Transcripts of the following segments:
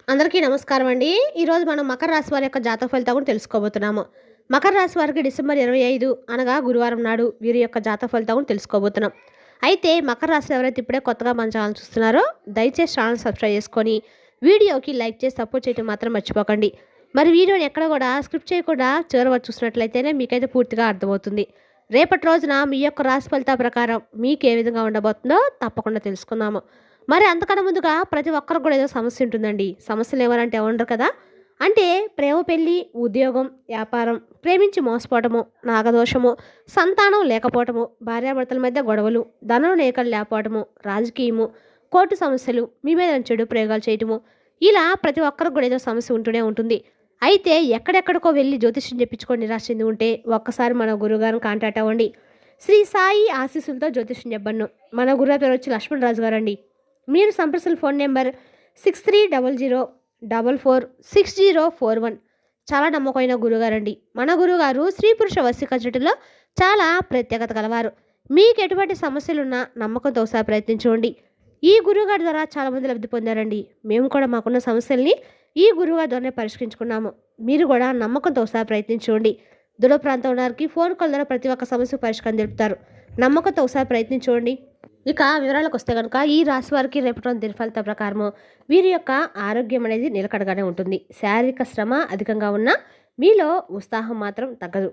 అందరికీ నమస్కారం అండి. ఈరోజు మనం మకర రాశి వారి యొక్క జాతక ఫలితాలు కూడా తెలుసుకోబోతున్నాము. మకర రాశి వారికి డిసెంబర్ 25 అనగా గురువారం నాడు వీరి యొక్క జాతక ఫలితాలు కూడా తెలుసుకోబోతున్నాం. అయితే మకర రాశిలో ఎవరైతే ఇప్పుడే కొత్తగా మన ఛానల్ చూస్తున్నారో దయచేసి ఛానల్ సబ్స్క్రైబ్ చేసుకొని వీడియోకి లైక్ చేసి సపోర్ట్ చేయడం మాత్రం మర్చిపోకండి. మరి వీడియోని ఎక్కడ కూడా స్క్రిప్ట్ చేయకుండా చివరి వరకు చూసినట్లయితేనే మీకైతే పూర్తిగా అర్థమవుతుంది. రేపటి రోజున మీ యొక్క రాశి ఫలితాల ప్రకారం మీకు ఏ విధంగా ఉండబోతుందో తప్పకుండా తెలుసుకుందాము. మరి అంతకన్నా ముందుగా ప్రతి ఒక్కరికి కూడా ఏదో సమస్య ఉంటుందండి. సమస్యలు ఎవరంటే ఉండరు కదా. అంటే ప్రేమ, పెళ్ళి, ఉద్యోగం, వ్యాపారం, ప్రేమించి మోసపోవటము, నాగదోషము, సంతానం లేకపోవటము, భార్యాభర్తల మధ్య గొడవలు, ధనం లేఖలు లేకపోవటము, రాజకీయము, కోర్టు సమస్యలు, మీ మీద చెడు ప్రయోగాలు చేయటము, ఇలా ప్రతి ఒక్కరికి కూడా ఏదో సమస్య ఉంటూనే ఉంటుంది. అయితే ఎక్కడెక్కడికో వెళ్ళి జ్యోతిష్యం చెప్పించుకొని నిరాశ చెంది ఉంటే ఒక్కసారి మన గురువుగారిని కాంటాక్ట్ అవ్వండి. శ్రీ సాయి ఆశీస్సులతో జ్యోతిష్యం చెప్పను. మన గురువు పేరు వచ్చి లక్ష్మణ్ రాజు గారు అండి. మీరు సంప్రదించిన ఫోన్ నెంబర్ 6300446041. చాలా నమ్మకమైన గురుగారండి. మన గురుగారు స్త్రీ పురుష వశీకరణ చెట్టులో చాలా ప్రత్యేకత కలవారు. మీకు ఎటువంటి సమస్యలున్నా నమ్మకంతో ఒకసారి ప్రయత్నించండి. ఈ గురువుగారి ద్వారా చాలామంది లబ్ధి పొందారండి. మేము కూడా మాకున్న సమస్యల్ని ఈ గురువుగారి ద్వారానే పరిష్కరించుకున్నాము. మీరు కూడా నమ్మకంతో ఒకసారి ప్రయత్నించండి. దూర ప్రాంతం వారికి ఫోన్ కాల్ ద్వారా ప్రతి ఒక్క సమస్యకు పరిష్కారం తెలుపుతారు. నమ్మకంతో ఒకసారి ప్రయత్నించండి. ఇక వివరాలకు వస్తే కనుక ఈ రాశి వారికి రేపటి రోజు దినఫలిత ప్రకారము వీరి యొక్క ఆరోగ్యం అనేది నిలకడగానే ఉంటుంది. శారీరక శ్రమ అధికంగా ఉన్నా మీలో ఉత్సాహం మాత్రం తగ్గదు.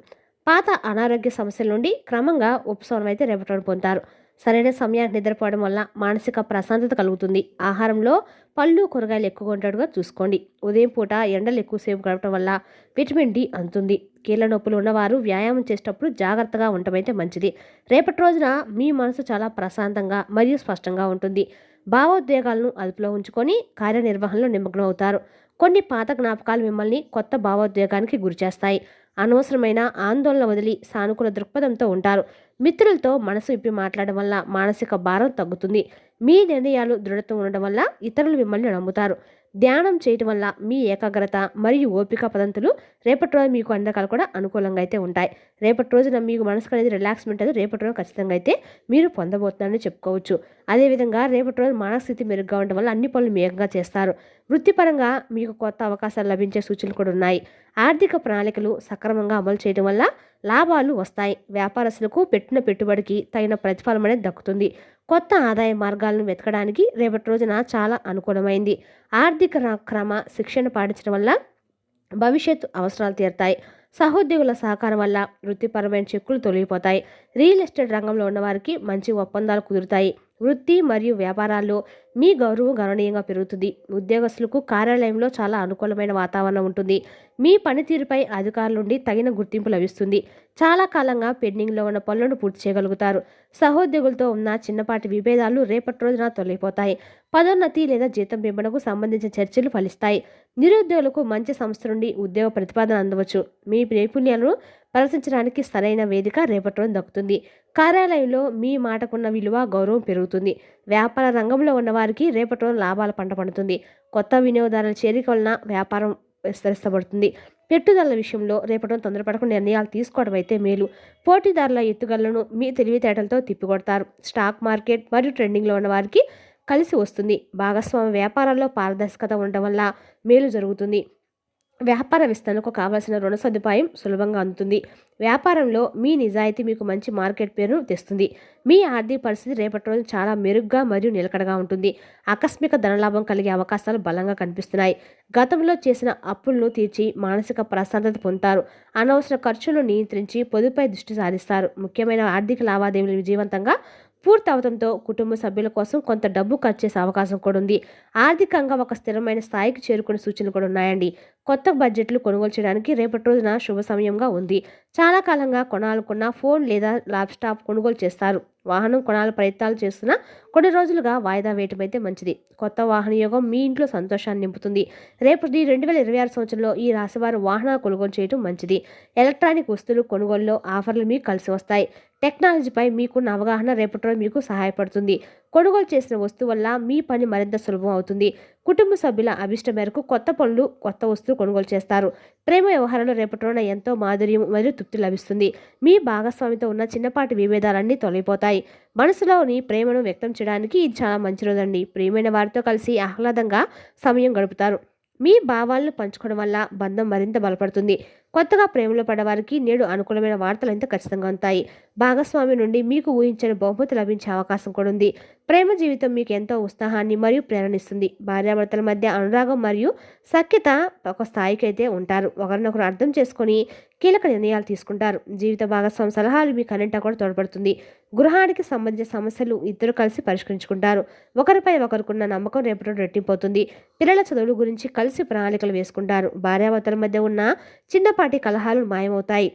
పాత అనారోగ్య సమస్యల నుండి క్రమంగా ఉపశమనం అయితే రేపటి రోజు పొందుతారు. సరైన సమయానికి నిద్రపోవడం వల్ల మానసిక ప్రశాంతత కలుగుతుంది. ఆహారంలో పళ్ళు, కూరగాయలు ఎక్కువగా ఉండేట్టుగా చూసుకోండి. ఉదయం పూట ఎండలు ఎక్కువసేపు గడపడం వల్ల విటమిన్ డి అందుతుంది. కీళ్ళ నొప్పులు ఉన్నవారు వ్యాయామం చేసేటప్పుడు జాగ్రత్తగా ఉండటమైతే మంచిది. రేపటి రోజున మీ మనసు చాలా ప్రశాంతంగా మరియు స్పష్టంగా ఉంటుంది. భావోద్వేగాలను అదుపులో ఉంచుకొని కార్యనిర్వహణలో నిమగ్నం అవుతారు. కొన్ని పాత జ్ఞాపకాలు మిమ్మల్ని కొత్త భావోద్వేగానికి గురిచేస్తాయి. అనవసరమైన ఆందోళన వదిలి సానుకూల దృక్పథంతో ఉంటారు. మిత్రులతో మనసు విప్పి మాట్లాడడం వల్ల మానసిక భారం తగ్గుతుంది. మీ నిర్ణయాలు దృఢత్వం ఉండడం వల్ల ఇతరులు మిమ్మల్ని నమ్ముతారు. ధ్యానం చేయటం వల్ల మీ ఏకాగ్రత మరియు ఓపిక పద్ధతులు రేపటి రోజు మీకు అన్ని రకాలు కూడా అనుకూలంగా అయితే ఉంటాయి. రేపటి రోజున మీకు మనసుకు అనేది రిలాక్స్మెంట్ అనేది రేపటి రోజు ఖచ్చితంగా అయితే మీరు పొందబోతున్నారని చెప్పుకోవచ్చు. అదేవిధంగా రేపటి రోజు మానసిక స్థితి మెరుగ్గా ఉండడం వల్ల అన్ని పనులు వేగంగా చేస్తారు. వృత్తిపరంగా మీకు కొత్త అవకాశాలు లభించే సూచనలు కూడా ఉన్నాయి. ఆర్థిక ప్రణాళికలు సక్రమంగా అమలు చేయడం వల్ల లాభాలు వస్తాయి. వ్యాపారస్తులకు పెట్టిన పెట్టుబడికి తగిన ప్రతిఫలం అనేది దక్కుతుంది. కొత్త ఆదాయ మార్గాలను వెతకడానికి రేపటి రోజున చాలా అనుకూలమైంది. ఆర్థిక క్రమ శిక్షణ పాటించడం వల్ల భవిష్యత్తు అవసరాలు తీరుతాయి. సహోద్యోగుల సహకారం వల్ల వృత్తిపరమైన చిక్కులు తొలగిపోతాయి. రియల్ ఎస్టేట్ రంగంలో ఉన్నవారికి మంచి ఒప్పందాలు కుదురుతాయి. వృత్తి మరియు వ్యాపారాల్లో మీ గౌరవం గణనీయంగా పెరుగుతుంది. ఉద్యోగస్తులకు కార్యాలయంలో చాలా అనుకూలమైన వాతావరణం ఉంటుంది. మీ పనితీరుపై అధికారుల నుండి తగిన గుర్తింపు లభిస్తుంది. చాలా కాలంగా పెండింగ్లో ఉన్న పనులను పూర్తి చేయగలుగుతారు. సహోద్యోగులతో ఉన్న చిన్నపాటి విభేదాలు రేపటి రోజున తొలగిపోతాయి. పదోన్నతి లేదా జీతం పెంపునకు సంబంధించిన చర్చలు ఫలిస్తాయి. నిరుద్యోగులకు మంచి సంస్థ నుండి ఉద్యోగ ప్రతిపాదన అందవచ్చు. మీ నైపుణ్యాలను ప్రదర్శించడానికి సరైన వేదిక రేపటి రోజు దక్కుతుంది. కార్యాలయంలో మీ మాటకున్న విలువ, గౌరవం పెరుగుతుంది. వ్యాపార రంగంలో ఉన్నవారికి రేపటి రోజు లాభాల పంట పండుతుంది. కొత్త వినియోగదారుల చేరిక వలన వ్యాపారం విస్తరించబడుతుంది. పెట్టుదల విషయంలో రేపటి రోజు తొందరపడకుండా నిర్ణయాలు తీసుకోవడం అయితే మేలు. పోటీదారుల ఎత్తుగడలను మీ తెలివితేటలతో తిప్పికొడతారు. స్టాక్ మార్కెట్ మరియు ట్రెండింగ్లో ఉన్న వారికి కలిసి వస్తుంది. భాగస్వామ్య వ్యాపారాల్లో పారదర్శకత ఉండడం వల్ల మేలు జరుగుతుంది. వ్యాపార విస్తరణకు కావాల్సిన రుణ సదుపాయం సులభంగా అందుతుంది. వ్యాపారంలో మీ నిజాయితీ మీకు మంచి మార్కెట్ పేరును తెస్తుంది. మీ ఆర్థిక పరిస్థితి రేపటి రోజు చాలా మెరుగ్గా మరియు నిలకడగా ఉంటుంది. ఆకస్మిక ధనలాభం కలిగే అవకాశాలు బలంగా కనిపిస్తున్నాయి. గతంలో చేసిన అప్పులను తీర్చి మానసిక ప్రశాంతత పొందుతారు. అనవసర ఖర్చులను నియంత్రించి పొదుపుపై దృష్టి సారిస్తారు. ముఖ్యమైన ఆర్థిక లావాదేవీలు విజయవంతంగా పూర్తి అవడంతో కుటుంబ సభ్యుల కోసం కొంత డబ్బు ఖర్చు చేసే అవకాశం కూడా ఉంది. ఆర్థికంగా ఒక స్థిరమైన స్థాయికి చేరుకునే సూచనలు కూడా ఉన్నాయండి. కొత్త బడ్జెట్లు కొనుగోలు చేయడానికి రేపటి రోజున శుభ సమయంగా ఉంది. చాలా కాలంగా కొనాలనుకున్న ఫోన్ లేదా ల్యాప్టాప్ కొనుగోలు చేస్తారు. వాహనం కొనాల ప్రయత్నాలు చేస్తున్నా కొన్ని రోజులుగా వాయిదా వేయటం అయితే మంచిది. కొత్త వాహన యోగం మీ ఇంట్లో సంతోషాన్ని నింపుతుంది. రేపు 2026 సంవత్సరంలో ఈ రాశివారు వాహనాలు కొనుగోలు చేయడం మంచిది. ఎలక్ట్రానిక్ వస్తువులు కొనుగోలులో ఆఫర్లు మీకు కలిసి వస్తాయి. టెక్నాలజీపై మీకున్న అవగాహన రేపటి రోజు మీకు సహాయపడుతుంది. కొనుగోలు చేసిన వస్తువు వల్ల మీ పని మరింత సులభం అవుతుంది. కుటుంబ సభ్యుల అభిష్టం మేరకు కొత్త పనులు, కొత్త వస్తువులు కొనుగోలు చేస్తారు. ప్రేమ వ్యవహారంలో రేపటి రోజున ఎంతో మాధుర్యం మరియు తృప్తి లభిస్తుంది. మీ భాగస్వామితో ఉన్న చిన్నపాటి విభేదాలన్నీ తొలగిపోతాయి. మనసులోని ప్రేమను వ్యక్తం చేయడానికి ఇది చాలా మంచి రోజండి. ప్రియమైన వారితో కలిసి ఆహ్లాదంగా సమయం గడుపుతారు. మీ భావాలను పంచుకోవడం వల్ల బంధం మరింత బలపడుతుంది. కొత్తగా ప్రేమలో పడ్డవారికి నేడు అనుకూలమైన వార్తలు అయితే ఖచ్చితంగా ఉంటాయి. భాగస్వామి నుండి మీకు ఊహించని బహుమతి లభించే అవకాశం కూడా ఉంది. ప్రేమ జీవితం మీకు ఎంతో ఉత్సాహాన్ని మరియు ప్రేరణిస్తుంది. భార్యాభర్తల మధ్య అనురాగం మరియు సఖ్యత ఒక స్థాయికి అయితే ఉంటారు. ఒకరినొకరు అర్థం చేసుకొని కీలక నిర్ణయాలు తీసుకుంటారు. జీవిత భాగస్వామి సలహాలు మీకు అన్నింటా కూడా తోడ్పడుతుంది. గృహానికి సంబంధించిన సమస్యలు ఇద్దరు కలిసి పరిష్కరించుకుంటారు. ఒకరిపై ఒకరికున్న నమ్మకం రేపటి రెట్టింపోతుంది. పిల్లల చదువుల గురించి కలిసి ప్రణాళికలు వేసుకుంటారు. భార్యాభర్తల మధ్య ఉన్న చిన్నపాటి కలహాలు మాయమవుతాయి.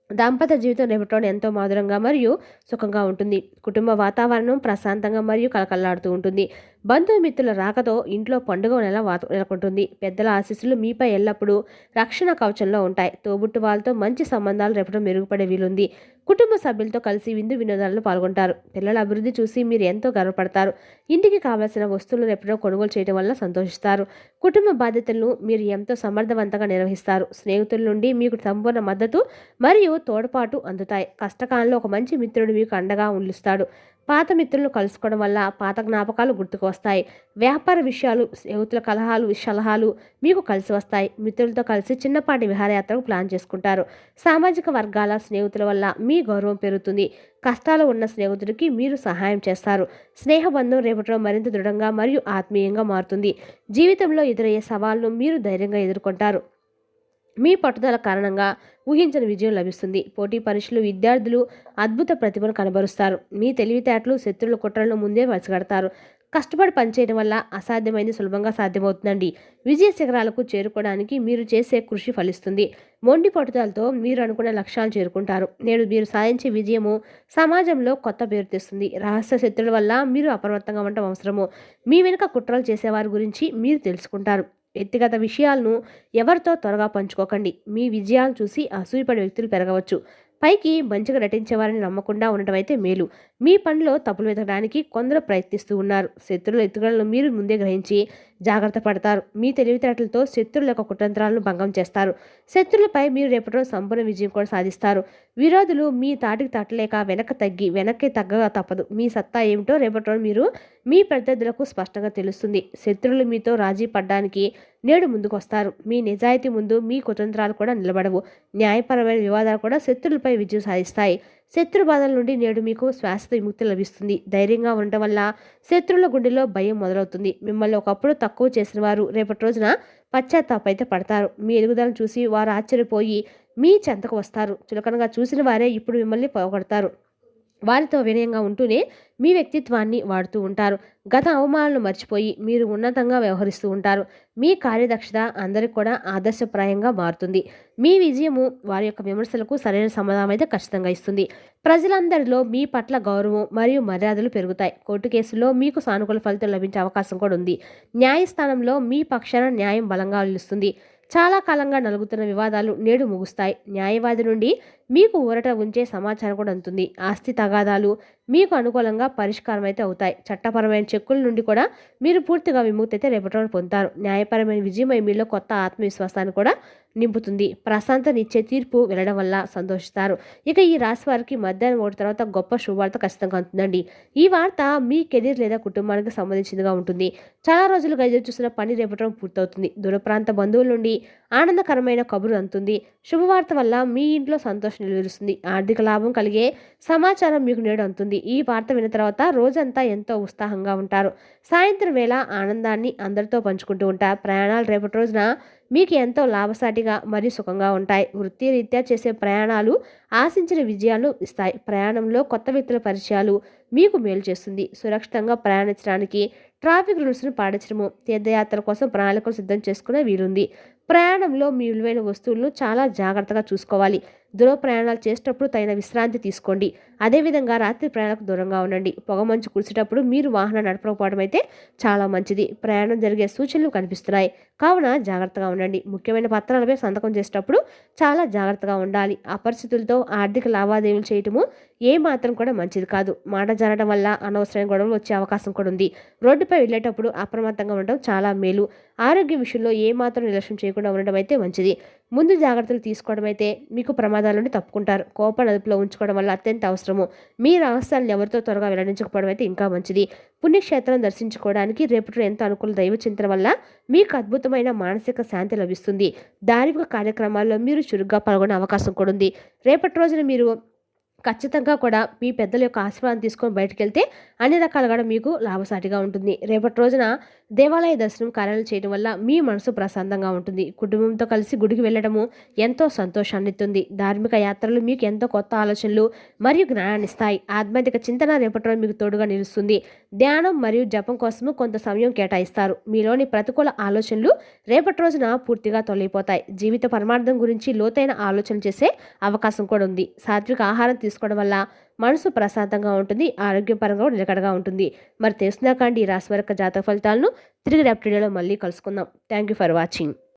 దాంపత్య జీవితం రేపటిలోనే ఎంతో మధురంగా మరియు సుఖంగా ఉంటుంది. కుటుంబ వాతావరణం ప్రశాంతంగా మరియు కలకల్లాడుతూ ఉంటుంది. బంధుమిత్రుల రాకతో ఇంట్లో పండుగ నెలకొంటుంది. పెద్దల ఆశీస్సులు మీపై ఎల్లప్పుడూ రక్షణ కవచంలో ఉంటాయి. తోబుట్టు వాళ్ళతో మంచి సంబంధాలు రేపటి మెరుగుపడే వీలుంది. కుటుంబ సభ్యులతో కలిసి విందు వినోదాల్లో పాల్గొంటారు. పిల్లల అభివృద్ధి చూసి మీరు ఎంతో గర్వపడతారు. ఇంటికి కావాల్సిన వస్తువులు రేపటిలో కొనుగోలు చేయడం వల్ల సంతోషిస్తారు. కుటుంబ బాధ్యతలను మీరు ఎంతో సమర్థవంతంగా నిర్వహిస్తారు. స్నేహితుల నుండి మీకు సంపూర్ణ మద్దతు మరియు తోడ్పాటు అందుతాయి. కష్టకాలంలో ఒక మంచి మిత్రుడు మీకు అండగా నిలుస్తాడు. పాత మిత్రులను కలుసుకోవడం వల్ల పాత జ్ఞాపకాలు గుర్తుకు వస్తాయి. వ్యాపార విషయాలు, స్నేహితుల సలహాలు మీకు కలిసి వస్తాయి. మిత్రులతో కలిసి చిన్నపాటి విహారయాత్రకు ప్లాన్ చేసుకుంటారు. సామాజిక వర్గాల స్నేహితుల వల్ల మీ గౌరవం పెరుగుతుంది. కష్టాలు ఉన్న స్నేహితుడికి మీరు సహాయం చేస్తారు. స్నేహబంధం రేపటిలో మరింత దృఢంగా మరియు ఆత్మీయంగా మారుతుంది. జీవితంలో ఎదురయ్యే సవాళ్లను మీరు ధైర్యంగా ఎదుర్కొంటారు. మీ పట్టుదల కారణంగా ఊహించని విజయం లభిస్తుంది. పోటీ పరీక్షలు విద్యార్థులు అద్భుత ప్రతిభను కనబరుస్తారు. మీ తెలివితేటలు శత్రువుల కుట్రలను ముందే పసిగడతారు. కష్టపడి పనిచేయడం వల్ల అసాధ్యమైంది సులభంగా సాధ్యమవుతుందండి. విజయ శిఖరాలకు చేరుకోవడానికి మీరు చేసే కృషి ఫలిస్తుంది. మొండి పట్టుదలతో మీరు అనుకున్న లక్ష్యాలను చేరుకుంటారు. నేడు మీరు సాధించే విజయము సమాజంలో కొత్త పేరు తెస్తుంది. రహస్య శత్రువుల వల్ల మీరు అప్రమత్తంగా ఉండటం అవసరము. మీ వెనుక కుట్రలు చేసేవారి గురించి మీరు తెలుసుకుంటారు. వ్యక్తిగత విషయాలను ఎవరితో త్వరగా పంచుకోకండి. మీ విజయాలను చూసి అసూయపడే వ్యక్తులు పెరగవచ్చు. పైకి మంచిగా నటించేవారిని నమ్మకుండా ఉండటం అయితే మేలు. మీ పనిలో తప్పులు వెతకడానికి కొందరు ప్రయత్నిస్తూ ఉన్నారు. శత్రువుల ఎత్తుగడలను మీరు ముందే గ్రహించి జాగ్రత్త పడతారు. మీ తెలివితేటలతో శత్రువుల యొక్క కుతంత్రాలను భంగం చేస్తారు. శత్రువులపై మీరు రేపటిలో సంపూర్ణ విజయం కూడా సాధిస్తారు. విరోధులు మీ తాటికి తట్టలేక వెనక్కి తగ్గగా తప్పదు. మీ సత్తా ఏమిటో రేపటిలో మీరు మీ ప్రత్యర్థులకు స్పష్టంగా తెలుస్తుంది. శత్రువులు మీతో రాజీ పడడానికి నేడు ముందుకు వస్తారు. మీ నిజాయితీ ముందు మీ కుతంత్రాలు కూడా నిలబడవు. న్యాయపరమైన వివాదాలు కూడా శత్రువులపై విజయం సాధిస్తాయి. శత్రు బాధల నుండి నేడు మీకు శాశ్వత విముక్తి లభిస్తుంది. ధైర్యంగా ఉండటం వల్ల శత్రువుల గుండెలో భయం మొదలవుతుంది. మిమ్మల్ని ఒకప్పుడు తక్కువ చేసిన వారు రేపటి రోజున పశ్చాత్తాపైతే పడతారు. మీ ఎదుగుదలను చూసి వారు ఆశ్చర్యపోయి మీ చెంతకు వస్తారు. చులకనగా చూసిన వారే ఇప్పుడు మిమ్మల్ని పోగొడతారు. వారితో వినయంగా ఉంటూనే మీ వ్యక్తిత్వాన్ని వాడుతూ ఉంటారు. గత అవమానాలను మర్చిపోయి మీరు ఉన్నతంగా వ్యవహరిస్తూ ఉంటారు. మీ కార్యదక్షత అందరికి కూడా ఆదర్శప్రాయంగా మారుతుంది. మీ విజయము వారి యొక్క విమర్శలకు సరైన సమాధానం అయితే ఖచ్చితంగా ఇస్తుంది. ప్రజలందరిలో మీ పట్ల గౌరవం మరియు మర్యాదలు పెరుగుతాయి. కోర్టు కేసుల్లో మీకు సానుకూల ఫలితం లభించే అవకాశం కూడా ఉంది. న్యాయస్థానంలో మీ పక్షాన న్యాయం బలంగా నిలుస్తుంది. చాలా కాలంగా నలుగుతున్న వివాదాలు నేడు ముగుస్తాయి. న్యాయవాది నుండి మీకు ఊరట ఉంచే సమాచారం కూడా అందుతుంది. ఆస్తి తగాదాలు మీకు అనుకూలంగా పరిష్కారం అయితే అవుతాయి. చట్టపరమైన చెక్కుల నుండి కూడా మీరు పూర్తిగా విముక్తి అయితే రేపటి పొందుతారు. న్యాయపరమైన విజయం మీలో కొత్త ఆత్మవిశ్వాసాన్ని కూడా నింపుతుంది. ప్రశాంతనిచ్చే తీర్పు వెళ్ళడం వల్ల సంతోషిస్తారు. ఇక ఈ రాశి వారికి మధ్యాహ్నం 1 తర్వాత గొప్ప శుభవార్త ఖచ్చితంగా అందుతుందండి. ఈ వార్త మీ కెరీర్ లేదా కుటుంబానికి సంబంధించిందిగా ఉంటుంది. చాలా రోజులుగా ఎదురు చూసిన పని రేపటి పూర్తవుతుంది. దూర ప్రాంత బంధువుల నుండి ఆనందకరమైన కబురు అందుతుంది. శుభవార్త వల్ల మీ ఇంట్లో సంతోషం నిలువరిస్తుంది. ఆర్థిక లాభం కలిగే సమాచారం మీకు నేడు అందుతుంది. ఈ వార్త విన్న తర్వాత రోజంతా ఎంతో ఉత్సాహంగా ఉంటారు. సాయంత్రం వేళ ఆనందాన్ని అందరితో పంచుకుంటూ ఉంటారు. ప్రయాణాలు రేపటి రోజున మీకు ఎంతో లాభసాటిగా మరియు సుఖంగా ఉంటాయి. వృత్తిరీత్యా చేసే ప్రయాణాలు ఆశించిన విజయాలు ఇస్తాయి. ప్రయాణంలో కొత్త వ్యక్తుల పరిచయాలు మీకు మేలు చేస్తుంది. సురక్షితంగా ప్రయాణించడానికి ట్రాఫిక్ రూల్స్ను పాటించడము, తీర్థయాత్ర కోసం ప్రణాళికలు సిద్ధం చేసుకునే వీలుంది. ప్రయాణంలో మీ విలువైన వస్తువులను చాలా జాగ్రత్తగా చూసుకోవాలి. దూర ప్రయాణాలు చేసేటప్పుడు తగిన విశ్రాంతి తీసుకోండి. అదేవిధంగా రాత్రి ప్రయాణాలకు దూరంగా ఉండండి. పొగమంచు కురిసేటప్పుడు మీరు వాహనం నడపకపోవడం అయితే చాలా మంచిది. ప్రయాణం జరిగే సూచనలు కనిపిస్తున్నాయి కావున జాగ్రత్తగా ఉండండి. ముఖ్యమైన పత్రాలపై సంతకం చేసేటప్పుడు చాలా జాగ్రత్తగా ఉండాలి. అపరిచితులతో ఆర్థిక లావాదేవీలు చేయటము ఏ మాత్రం కూడా మంచిది కాదు. మాట జారడం వల్ల అనవసరమైన గొడవలు వచ్చే అవకాశం కూడా ఉంది. రోడ్డుపై వెళ్ళేటప్పుడు అప్రమత్తంగా ఉండడం చాలా మేలు. ఆరోగ్యం విషయంలో ఏ మాత్రం నిర్లక్ష్యం చేయకుండా ఉండడం అయితే మంచిది. ముందు జాగ్రత్తలు తీసుకోవడం అయితే మీకు ప్రమాదాల నుండి తప్పుకుంటారు. కోపాన్ని అదుపులో ఉంచుకోవడం వల్ల అత్యంత అవసరము. మీ రహస్యాలను ఎవరితో త్వరగా వెల్లడించకపోవడం అయితే ఇంకా మంచిది. పుణ్యక్షేత్రం దర్శించుకోవడానికి రేపటి ఎంతో అనుకూల దైవ చింతన వల్ల మీకు అద్భుతమైన మానసిక శాంతి లభిస్తుంది. ధార్మిక కార్యక్రమాల్లో మీరు చురుగ్గా పాల్గొనే అవకాశం కూడా ఉంది. రేపటి రోజున మీరు ఖచ్చితంగా కూడా మీ పెద్దల యొక్క ఆశీర్వాదం తీసుకొని బయటకెళ్తే అన్ని రకాలుగా మీకు లాభసాటిగా ఉంటుంది. రేపటి రోజున దేవాలయ దర్శనం కార్యాలు చేయడం వల్ల మీ మనసు ప్రశాంతంగా ఉంటుంది. కుటుంబంతో కలిసి గుడికి వెళ్ళడము ఎంతో సంతోషాన్ని ఇస్తుంది. ధార్మిక యాత్రలు మీకు ఎంతో కొత్త ఆలోచనలు మరియు జ్ఞానాన్ని ఇస్తాయి. ఆధ్యాత్మిక చింతన రేపటి రోజు మీకు తోడుగా నిలుస్తుంది. ధ్యానం మరియు జపం కోసము కొంత సమయం కేటాయిస్తారు. మీలోని ప్రతికూల ఆలోచనలు రేపటి రోజున పూర్తిగా తొలగిపోతాయి. జీవిత పరమార్థం గురించి లోతైన ఆలోచన చేసే అవకాశం కూడా ఉంది. సాత్విక ఆహారం తీసుకోవడం వల్ల మనసు ప్రశాంతంగా ఉంటుంది. ఆరోగ్యపరంగా నిలకడగా ఉంటుంది. మరి తెలుసుకుందాం ఈ రాశి వారి జాతక ఫలితాలను తిరిగి రేపటి వీడియోలో మళ్ళీ కలుసుకుందాం. Thank you for watching.